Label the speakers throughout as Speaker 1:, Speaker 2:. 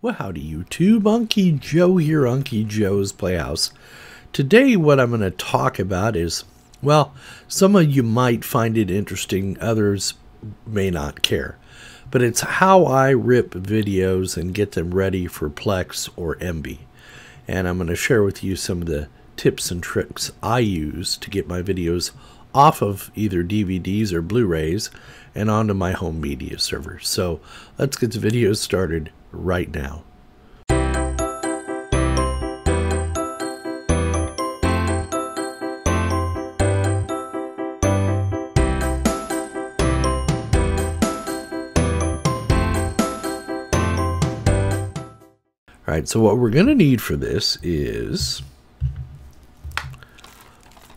Speaker 1: Well, howdy YouTube, Unky Joe here, Unky Joe's Playhouse. Today what I'm going to talk about is, well, some of you might find it interesting, others may not care. But it's how I rip videos and get them ready for Plex or Emby. And I'm going to share with you some of the tips and tricks I use to get my videos off of either DVDs or Blu-rays and onto my home media server. So let's get the video started right now. Alright, so what we're going to need for this is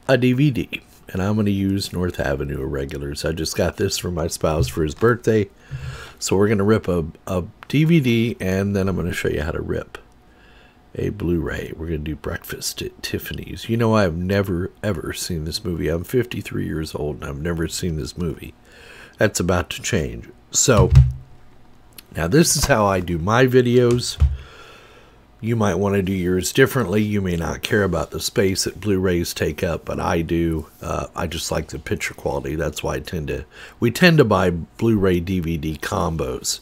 Speaker 1: a DVD. And I'm going to use North Avenue Irregulars. I just got this from my spouse for his birthday. So we're going to rip a DVD, and then I'm going to show you how to rip a Blu-ray. We're going to do Breakfast at Tiffany's. You know, I've never, ever seen this movie. I'm 53 years old, and I've never seen this movie. That's about to change. So, now this is how I do my videos. You might want to do yours differently. You may not care about the space that Blu-rays take up, but I do. I just like the picture quality. That's why we tend to buy Blu-ray DVD combos,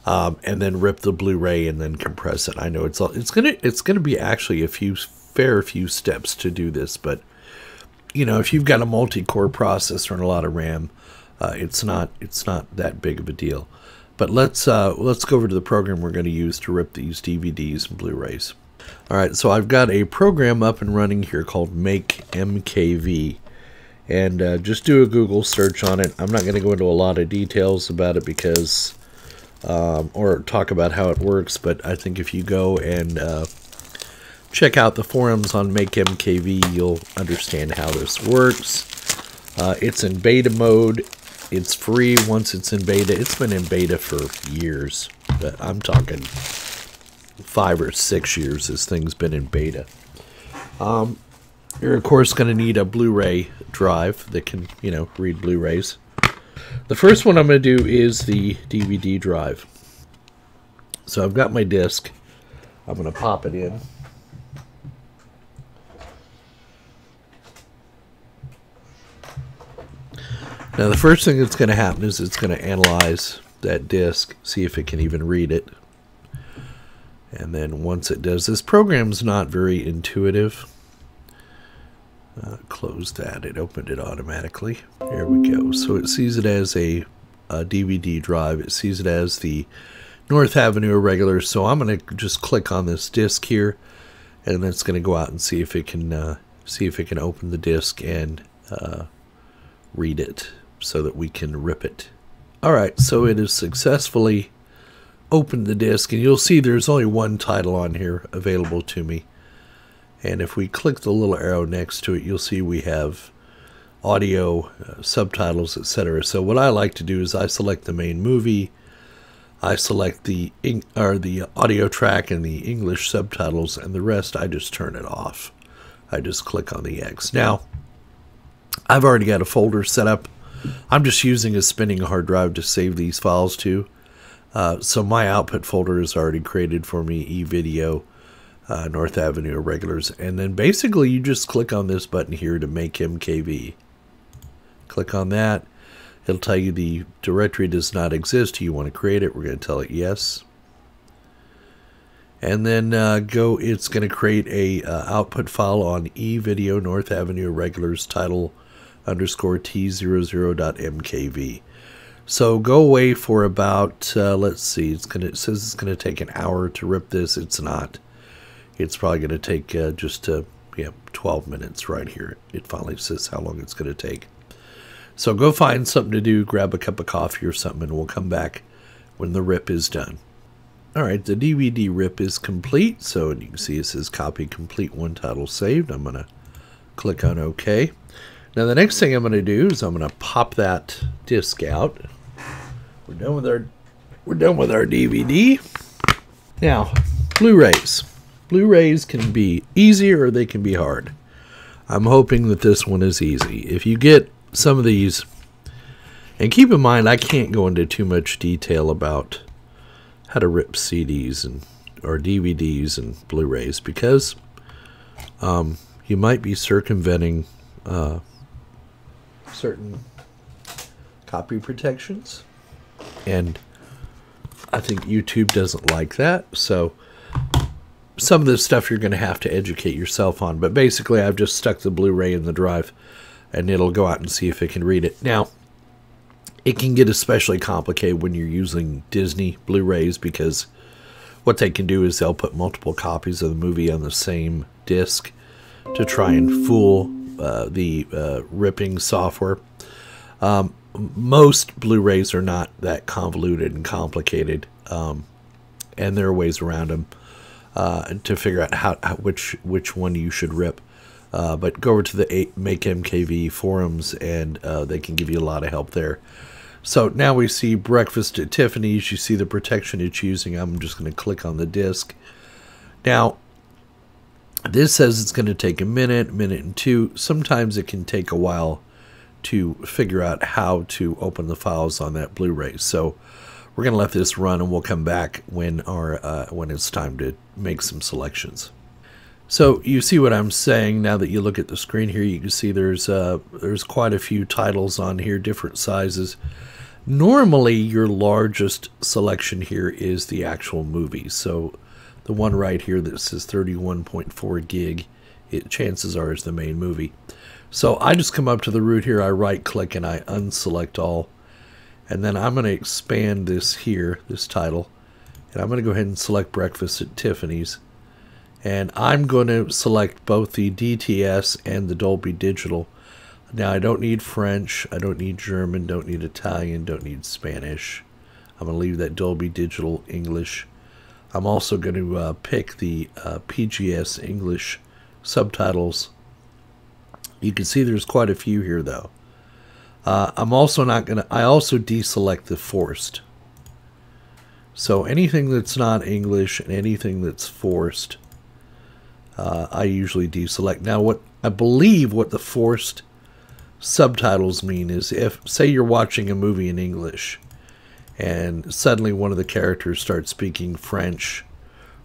Speaker 1: and then rip the Blu-ray and then compress it. I know it's gonna be actually a fair few steps to do this, but you know, if you've got a multi-core processor and a lot of RAM, it's not that big of a deal. But let's go over to the program we're going to use to rip these DVDs and Blu-rays. Alright, so I've got a program up and running here called Make MKV. And just do a Google search on it. I'm not going to go into a lot of details about it because, or talk about how it works, but I think if you go and check out the forums on Make MKV, you'll understand how this works. It's in beta mode. It's free once it's in beta. It's been in beta for years, but I'm talking 5 or 6 years this thing's been in beta. You're of course going to need a Blu-ray drive that can, you know, read Blu-rays. The first one I'm going to do is the DVD drive. So I've got my disc. I'm going to pop it in. Now the first thing that's going to happen is it's going to analyze that disc, see if it can even read it. And then once it does, this program's not very intuitive. Close that, it opened it automatically. There we go. So it sees it as a DVD drive. It sees it as the North Avenue Irregulars. So I'm going to just click on this disc here, and then it's going to go out and see if it can open the disc and read it, so that we can rip it. Alright, so it has successfully opened the disc, and you'll see there's only one title on here available to me. And if we click the little arrow next to it, you'll see we have audio, subtitles, etc. So what I like to do is I select the main movie, I select the audio track and the English subtitles, and the rest I just turn it off. I just click on the X. Now, I've already got a folder set up. I'm just using a spinning hard drive to save these files to. So my output folder is already created for me, eVideo, North Avenue Irregulars. And then basically you just click on this button here to make MKV. Click on that. It'll tell you the directory does not exist. Do you want to create it? We're going to tell it yes. And then it's going to create a output file on eVideo North Avenue Irregulars title _T00.mkv. So go away for about let's see, it says it's going to take an hour to rip this. It's not. It's probably going to take just 12 minutes right here. It finally says how long it's going to take. So go find something to do, grab a cup of coffee or something, and we'll come back when the rip is done. Alright, the DVD rip is complete, so you can see it says copy complete, one title saved. I'm going to click on OK. Now the next thing I'm going to do is I'm going to pop that disc out. We're done with our DVD. Now, Blu-rays. Blu-rays can be easy or they can be hard. I'm hoping that this one is easy. If you get some of these, and keep in mind I can't go into too much detail about how to rip CDs and or DVDs and Blu-rays, because you might be circumventing certain copy protections, and I think YouTube doesn't like that. So some of this stuff you're going to have to educate yourself on. But basically, I've just stuck the Blu-ray in the drive, and it'll go out and see if it can read it. Now, it can get especially complicated when you're using Disney Blu-rays, because what they can do is they'll put multiple copies of the movie on the same disc to try and fool the ripping software. Most Blu-rays are not that convoluted and complicated, and there are ways around them to figure out which one you should rip. But go over to the Make MKV forums, and they can give you a lot of help there. So now we see Breakfast at Tiffany's. You see the protection it's using. I'm just going to click on the disc. Now, this says it's going to take a minute and two. Sometimes it can take a while to figure out how to open the files on that Blu-ray. So we're going to let this run, and we'll come back when it's time to make some selections. So you see what I'm saying. Now that you look at the screen here, you can see there's quite a few titles on here, different sizes. Normally, your largest selection here is the actual movie. So the one right here that says 31.4 gig, chances are is the main movie. So I just come up to the root here, I right-click, and I unselect all. And then I'm going to expand this here, this title. And I'm going to go ahead and select Breakfast at Tiffany's. And I'm going to select both the DTS and the Dolby Digital. Now, I don't need French, I don't need German, don't need Italian, don't need Spanish. I'm going to leave that Dolby Digital English. I'm also going to pick the PGS English subtitles. You can see there's quite a few here, though. I'm also not going to, I also deselect the forced. So anything that's not English and anything that's forced, I usually deselect. Now, what I believe what the forced subtitles mean is, if, say you're watching a movie in English and suddenly one of the characters starts speaking French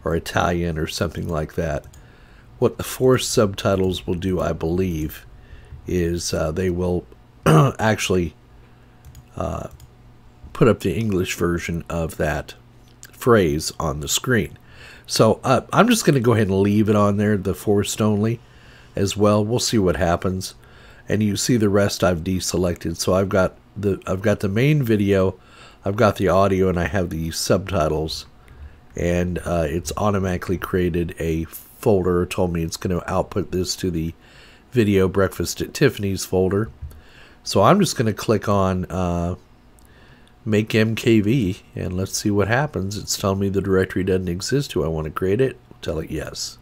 Speaker 1: or Italian or something like that, what the forced subtitles will do, I believe, is they will actually put up the English version of that phrase on the screen. So I'm just going to go ahead and leave it on there, the forced only, as well. We'll see what happens. And you see the rest I've deselected. So I've got the main video, I've got the audio, and I have the subtitles. And it's automatically created a folder, told me it's going to output this to the video Breakfast at Tiffany's folder. So I'm just going to click on Make MKV, and let's see what happens. It's telling me the directory doesn't exist. Do I want to create it? Tell it yes.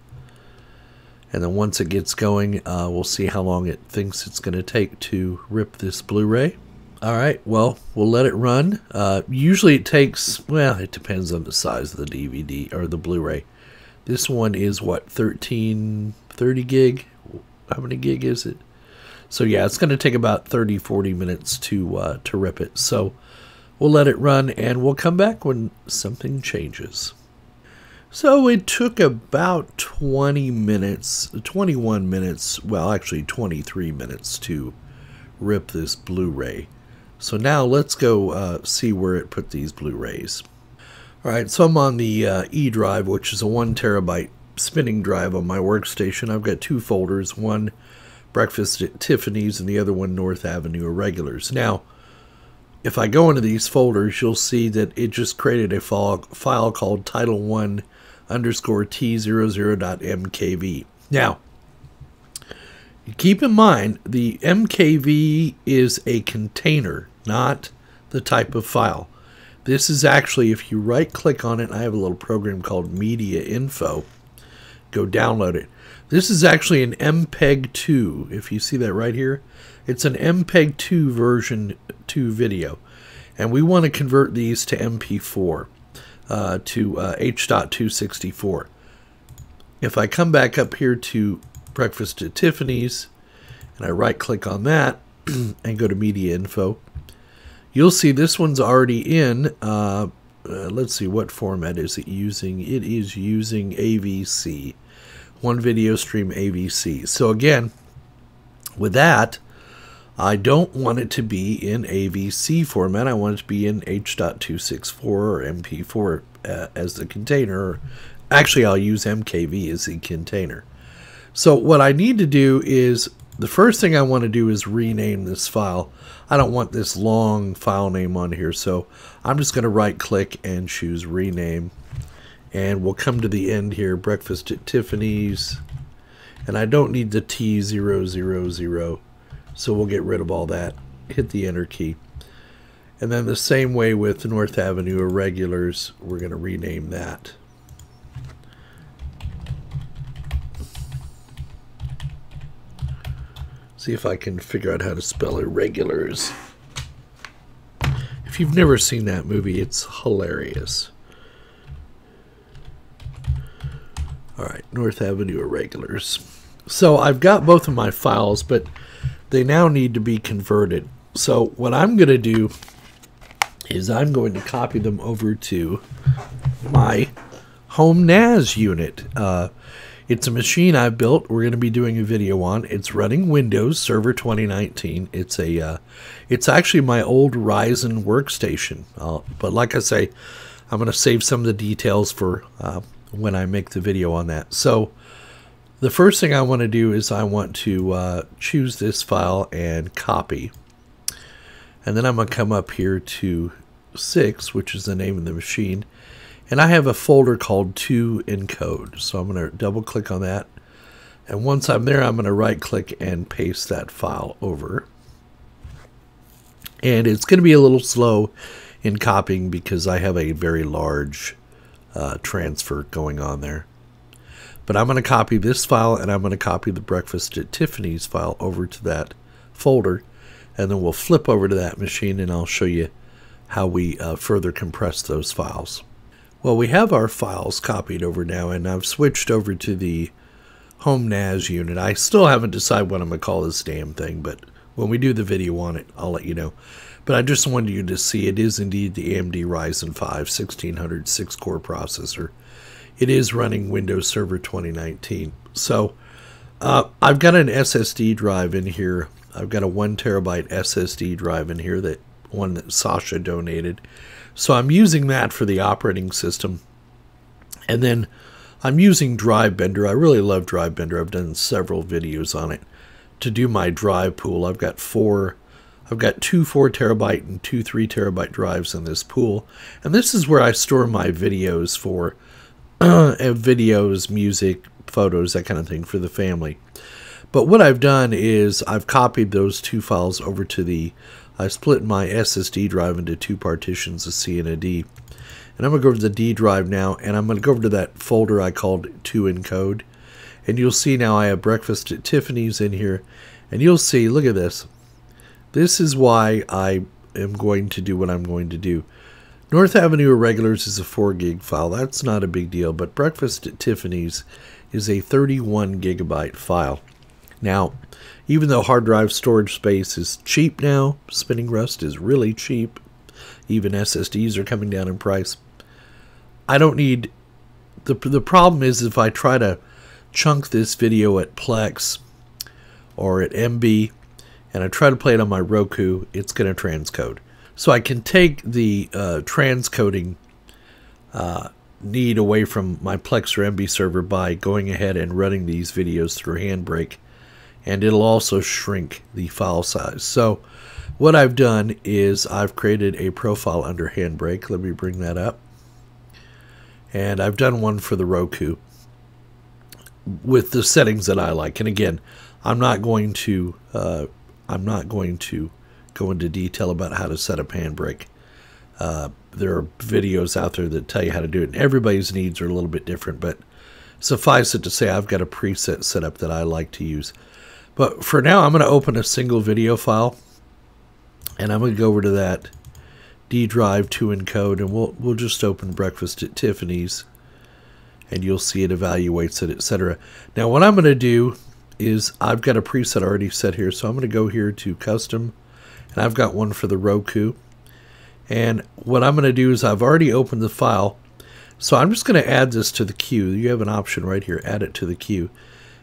Speaker 1: And then once it gets going, we'll see how long it thinks it's going to take to rip this Blu-ray. All right, well, we'll let it run. Usually it takes, well, it depends on the size of the DVD or the Blu-ray. This one is what, 30 gig? How many gig is it? So yeah, it's going to take about 30-40 minutes to rip it. So we'll let it run, and we'll come back when something changes. So it took about 20 minutes, 21 minutes, well, actually 23 minutes to rip this Blu-ray. So now let's go see where it put these Blu-rays. All right, so I'm on the E drive, which is a 1 terabyte spinning drive on my workstation. I've got two folders, one Breakfast at Tiffany's and the other one North Avenue Irregulars. Now, if I go into these folders, you'll see that it just created a file called Title1_T00.mkv. Now, keep in mind, the MKV is a container, not the type of file. This is actually, if you right-click on it, I have a little program called Media Info. Go download it. This is actually an MPEG-2. If you see that right here, it's an MPEG-2 version 2 video. And we want to convert these to MP4, to H.264. If I come back up here to Breakfast at Tiffany's, and I right-click on that, and go to Media Info, you'll see this one's already in let's see, what format is it using? It is using AVC, one video stream AVC. So again, with that, I don't want it to be in AVC format. I want it to be in H.264 or MP4 as the container. Actually, I'll use MKV as the container. So what I need to do is, the first thing I want to do is rename this file. I don't want this long file name on here, so I'm just going to right click and choose rename. And we'll come to the end here, Breakfast at Tiffany's. And I don't need the T000, so we'll get rid of all that. Hit the enter key. And then the same way with North Avenue Irregulars, we're going to rename that. See if I can figure out how to spell Irregulars. If you've never seen that movie, it's hilarious. Alright, North Avenue Irregulars. So I've got both of my files, but they now need to be converted. So what I'm going to do is I'm going to copy them over to my home NAS unit. It's a machine I built. We're going to be doing a video on. It's running Windows Server 2019. It's actually my old Ryzen workstation. But like I say, I'm going to save some of the details for when I make the video on that. So the first thing I want to do is I want to choose this file and copy. And then I'm going to come up here to 6, which is the name of the machine. And I have a folder called to encode. So I'm going to double click on that. And once I'm there, I'm going to right click and paste that file over. And it's going to be a little slow in copying because I have a very large transfer going on there. But I'm going to copy this file, and I'm going to copy the Breakfast at Tiffany's file over to that folder. And then we'll flip over to that machine, and I'll show you how we further compress those files. Well, we have our files copied over now, and I've switched over to the home NAS unit. I still haven't decided what I'm going to call this damn thing, but when we do the video on it, I'll let you know. But I just wanted you to see it is indeed the AMD Ryzen 5 1600 6-core processor. It is running Windows Server 2019. So I've got an SSD drive in here. I've got a 1 terabyte SSD drive in here, that one that Sasha donated. So I'm using that for the operating system. And then I'm using Drive Bender. I really love Drive Bender. I've done several videos on it. To do my drive pool, I've got two 4 terabyte and 2 3 terabyte drives in this pool. And this is where I store my videos for videos, music, photos, that kind of thing for the family. But what I've done is I've copied those two files over to I split my SSD drive into 2 partitions, a C and a D. And I'm going to go over to the D drive now, and I'm going to go over to that folder I called to encode. And you'll see now I have Breakfast at Tiffany's in here. And you'll see, look at this. This is why I am going to do what I'm going to do. North Avenue Irregulars is a 4 gig file. That's not a big deal. But Breakfast at Tiffany's is a 31 gigabyte file. Now, even though hard drive storage space is cheap now, Spinning Rust is really cheap. Even SSDs are coming down in price. I don't need... The problem is if I try to chunk this video at Plex or at MB and I try to play it on my Roku, it's going to transcode. So I can take the transcoding need away from my Plex or MB server by going ahead and running these videos through Handbrake. And it'll also shrink the file size. So what I've done is I've created a profile under Handbrake. Let me bring that up. And I've done one for the Roku with the settings that I like. And again, I'm not going to go into detail about how to set up Handbrake. There are videos out there that tell you how to do it, and everybody's needs are a little bit different, but suffice it to say I've got a preset set up that I like to use. But for now, I'm going to open a single video file, and I'm going to go over to that D drive to encode, and we'll just open Breakfast at Tiffany's, and you'll see it evaluates it, etc. Now, what I'm going to do is I've got a preset already set here, so I'm going to go here to Custom, and I've got one for the Roku, And what I'm going to do is I've already opened the file. So I'm just going to add this to the queue. You have an option right here, add it to the queue.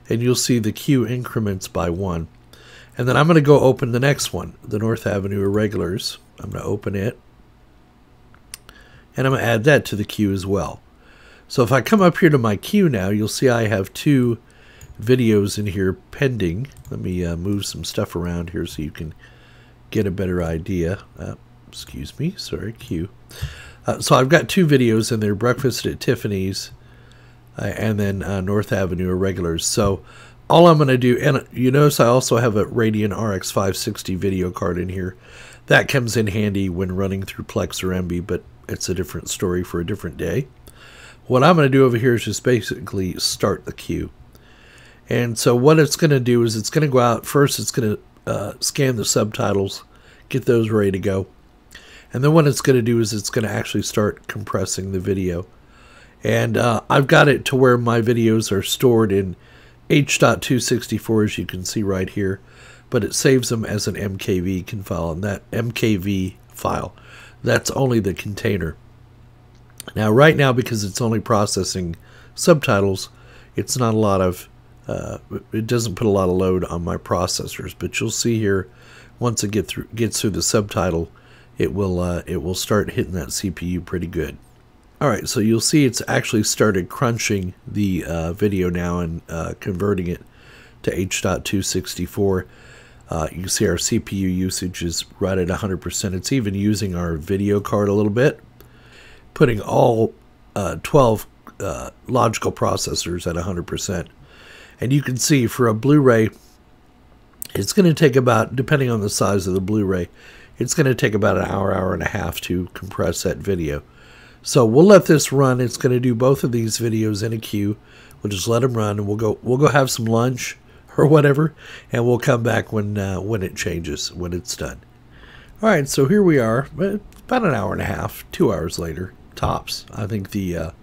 Speaker 1: And you'll see the queue increments by 1. And then I'm going to go open the next one, the North Avenue Irregulars. I'm going to open it. And I'm going to add that to the queue as well. So if I come up here to my queue now, you'll see I have 2 videos in here pending. Let me move some stuff around here so you can get a better idea. Excuse me, sorry, queue. So I've got 2 videos in there, Breakfast at Tiffany's and then North Avenue Irregulars. So all I'm going to do, and you notice I also have a Radeon RX 560 video card in here. That comes in handy when running through Plex or Emby, but it's a different story for a different day. What I'm going to do over here is just basically start the queue. And so what it's going to do is it's going to go out first, it's going to scan the subtitles, get those ready to go. And then what it's going to do is it's going to actually start compressing the video. And I've got it to where my videos are stored in H.264, as you can see right here. But it saves them as an MKV file. And that MKV file, that's only the container. Now right now, because it's only processing subtitles, it's not a lot of, it doesn't put a lot of load on my processors. But you'll see here, once it gets through the subtitle, it will start hitting that CPU pretty good. Alright, so you'll see it's actually started crunching the video now and converting it to H.264. You can see our CPU usage is right at 100%. It's even using our video card a little bit, putting all 12 logical processors at 100%. And you can see for a Blu-ray, it's going to take about, depending on the size of the Blu-ray, it's going to take about an hour, hour and a half to compress that video. So we'll let this run. It's going to do both of these videos in a queue. We'll just let them run, and we'll go have some lunch or whatever, and we'll come back when it changes, when it's done. All right, so here we are, about an hour and a half, 2 hours later, tops. I think the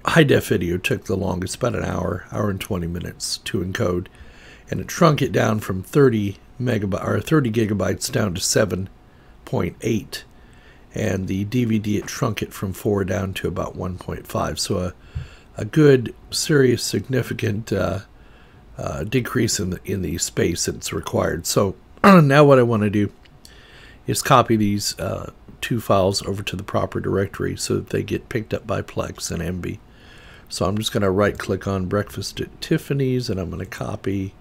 Speaker 1: high def video took the longest, about an hour and 20 minutes to encode, and it shrunk it down from 30 gigabytes down to 7.8, and the DVD, it shrunk it from 4 down to about 1.5. So a good, serious, significant decrease in the space that's required. So now what I want to do is copy these 2 files over to the proper directory so that they get picked up by Plex and Emby. So I'm just going to right click on Breakfast at Tiffany's, and I'm going to copy,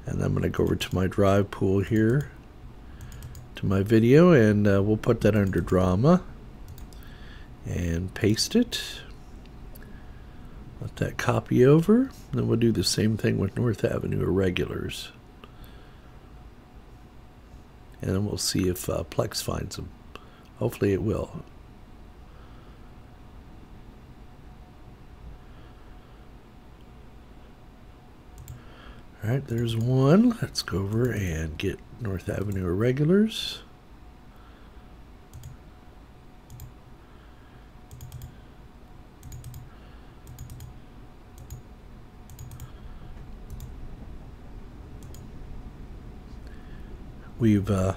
Speaker 1: and I'm going to go over to my drive pool here, to my video, and we'll put that under drama and paste it. Let that copy over. Then we'll do the same thing with North Avenue Irregulars. And then we'll see if Plex finds them. Hopefully it will. Alright, there's one. Let's go over and get North Avenue Irregulars.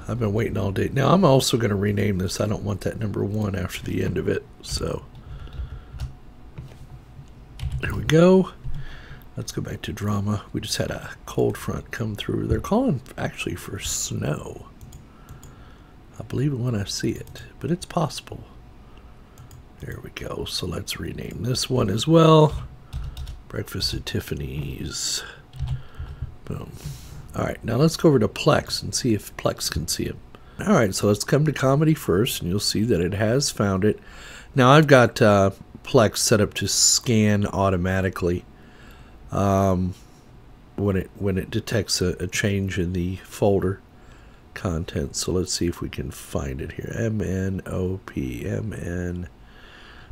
Speaker 1: I've been waiting all day. Now I'm also going to rename this. I don't want that number 1 after the end of it. So there we go. Let's go back to drama. We just had a cold front come through. They're calling actually for snow. I believe it when I see it, but it's possible. There we go. So let's rename this one as well. Breakfast at Tiffany's. Boom. All right, now let's go over to Plex and see if Plex can see him. All right, so let's come to comedy first, and you'll see that it has found it. Now I've got Plex set up to scan automatically when it detects a change in the folder content. So let's see if we can find it here. MNOP.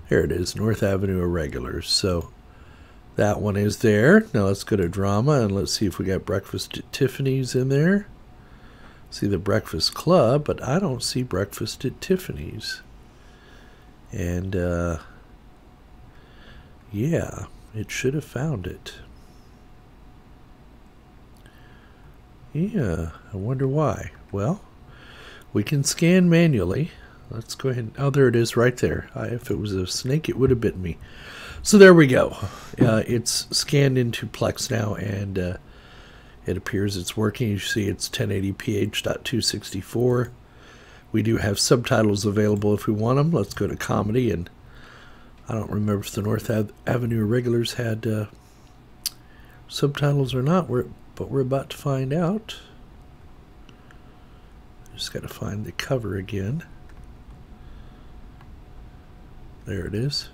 Speaker 1: There it is, North Avenue Irregulars. So that one is there. Now let's go to drama and let's see if we got Breakfast at Tiffany's in there. See the Breakfast Club, but I don't see Breakfast at Tiffany's. And yeah, it should have found it. Yeah, I wonder why. Well, We can scan manually. Let's go ahead. Oh, there it is right there. If it was a snake, it would have bitten me. So there we go. It's scanned into Plex now, and it appears it's working. You see it's 1080p H.264. We do have subtitles available if we want them. Let's go to comedy, and I don't remember if the North Avenue Irregulars had subtitles or not, but we're about to find out. Just got to find the cover again. There it is.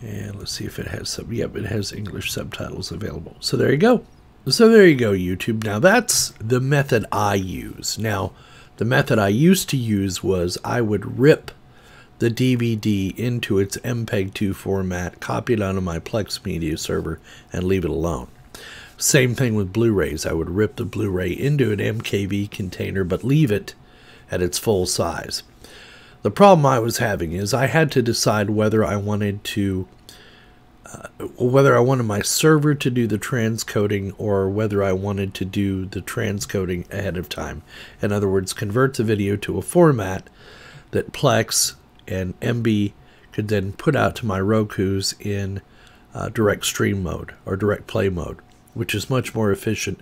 Speaker 1: And let's see if it has some. Yep, it has English subtitles available. So there you go. So there you go, YouTube. Now that's the method I use. Now, the method I used to use was I would rip the DVD into its MPEG-2 format, copy it onto my Plex media server, and leave it alone. Same thing with Blu-rays. I would rip the Blu-ray into an MKV container, but leave it at its full size. The problem I was having is I had to decide whether I wanted my server to do the transcoding or whether I wanted to do the transcoding ahead of time. In other words, convert the video to a format that Plex and MB could then put out to my Rokus in direct stream mode or direct play mode, which is much more efficient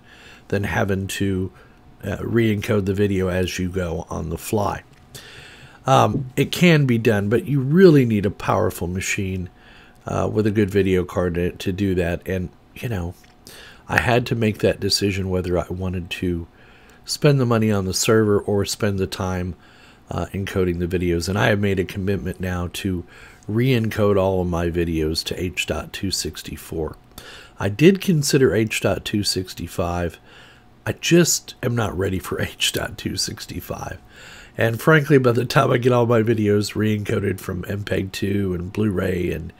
Speaker 1: than having to re-encode the video as you go on the fly. It can be done, but you really need a powerful machine with a good video card to do that. And, you know, I had to make that decision whether I wanted to spend the money on the server or spend the time encoding the videos. And I have made a commitment now to re-encode all of my videos to H.264. I did consider H.265. I just am not ready for H.265. And frankly, by the time I get all my videos re-encoded from MPEG-2 and Blu-ray and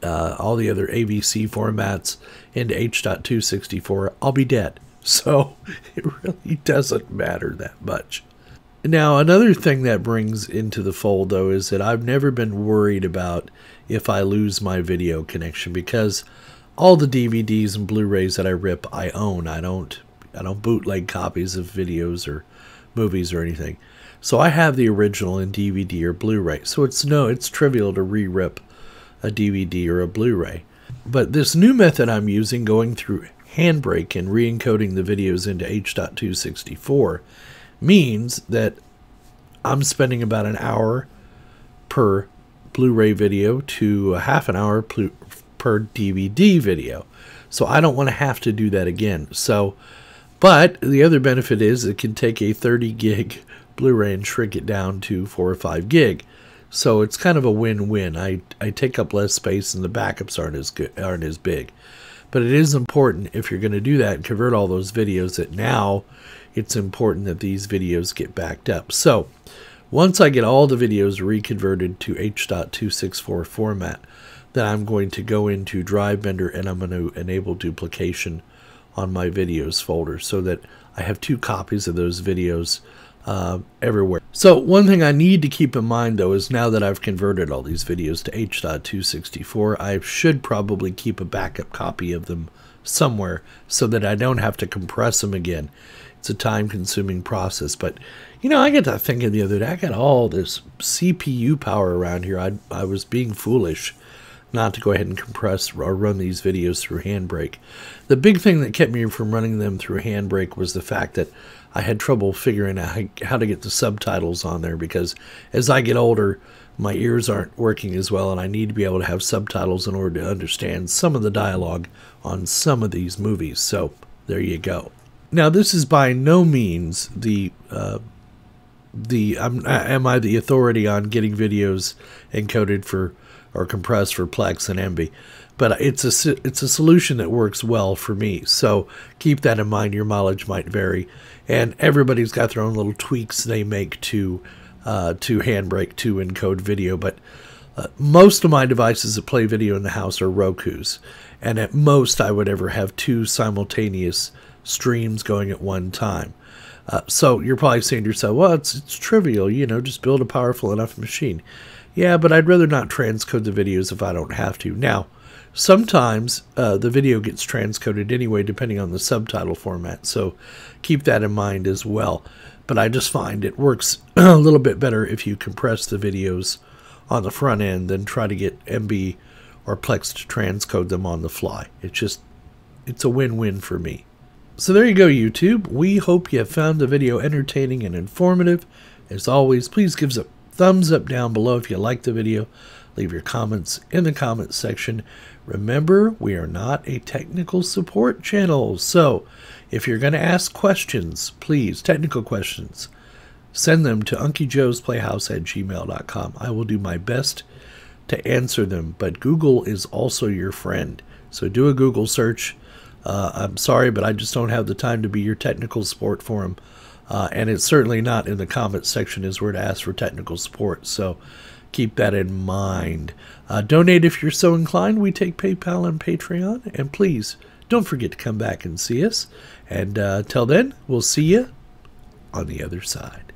Speaker 1: all the other AVC formats into H.264, I'll be dead. So it really doesn't matter that much. Now, another thing that brings into the fold, though, is that I've never been worried about if I lose my video connection, because all the DVDs and Blu-rays that I rip, I own. I don't bootleg copies of videos or movies or anything. So I have the original in DVD or Blu-ray. So it's trivial to re-rip a DVD or a Blu-ray. But this new method I'm using, going through Handbrake and re-encoding the videos into H.264, means that I'm spending about an hour per Blu-ray video to a half an hour per DVD video. So I don't want to have to do that again. But the other benefit is it can take a 30 gig Blu-ray and shrink it down to 4 or 5 gig. So it's kind of a win-win. I take up less space and the backups aren't as big. But it is important, if you're going to do that and convert all those videos, that now it's important that these videos get backed up. So once I get all the videos reconverted to H.264 format, then I'm going to go into DriveBender and I'm going to enable duplication on my videos folder so that I have 2 copies of those videos everywhere. So one thing I need to keep in mind, though, is now that I've converted all these videos to H.264, I should probably keep a backup copy of them somewhere so that I don't have to compress them again. It's a time-consuming process. But, you know, I got to thinking the other day, I got all this CPU power around here. I was being foolish not to go ahead and compress or run these videos through Handbrake. The big thing that kept me from running them through Handbrake was the fact that I had trouble figuring out how to get the subtitles on there, because as I get older, my ears aren't working as well, and I need to be able to have subtitles in order to understand some of the dialogue on some of these movies. So there you go. Now, this is by no means am I the authority on getting videos encoded for or compressed for Plex and MB, but it's a solution that works well for me. So keep that in mind. Your mileage might vary, and everybody's got their own little tweaks they make to Handbrake to encode video. But most of my devices that play video in the house are Rokus, and at most I would ever have 2 simultaneous streams going at one time. So you're probably saying to yourself, well, it's trivial, you know, just build a powerful enough machine. Yeah, but I'd rather not transcode the videos if I don't have to. Now, sometimes the video gets transcoded anyway, depending on the subtitle format, so keep that in mind as well. But I just find it works a little bit better if you compress the videos on the front end than try to get MB or Plex to transcode them on the fly. It's a win-win for me. So there you go, YouTube. We hope you have found the video entertaining and informative. As always, please give us a thumbs up down below if you like the video. Leave your comments in the comments section. Remember, we are not a technical support channel, so if you're going to ask questions, please, technical questions, send them to unclejoesplayhouse@gmail.com. I will do my best to answer them, but Google is also your friend, so do a Google search. I'm sorry, but I just don't have the time to be your technical support for them. And it's certainly not in the comments section is where to ask for technical support. So keep that in mind. Donate if you're so inclined. We take PayPal and Patreon. And please don't forget to come back and see us. And till then, we'll see you on the other side.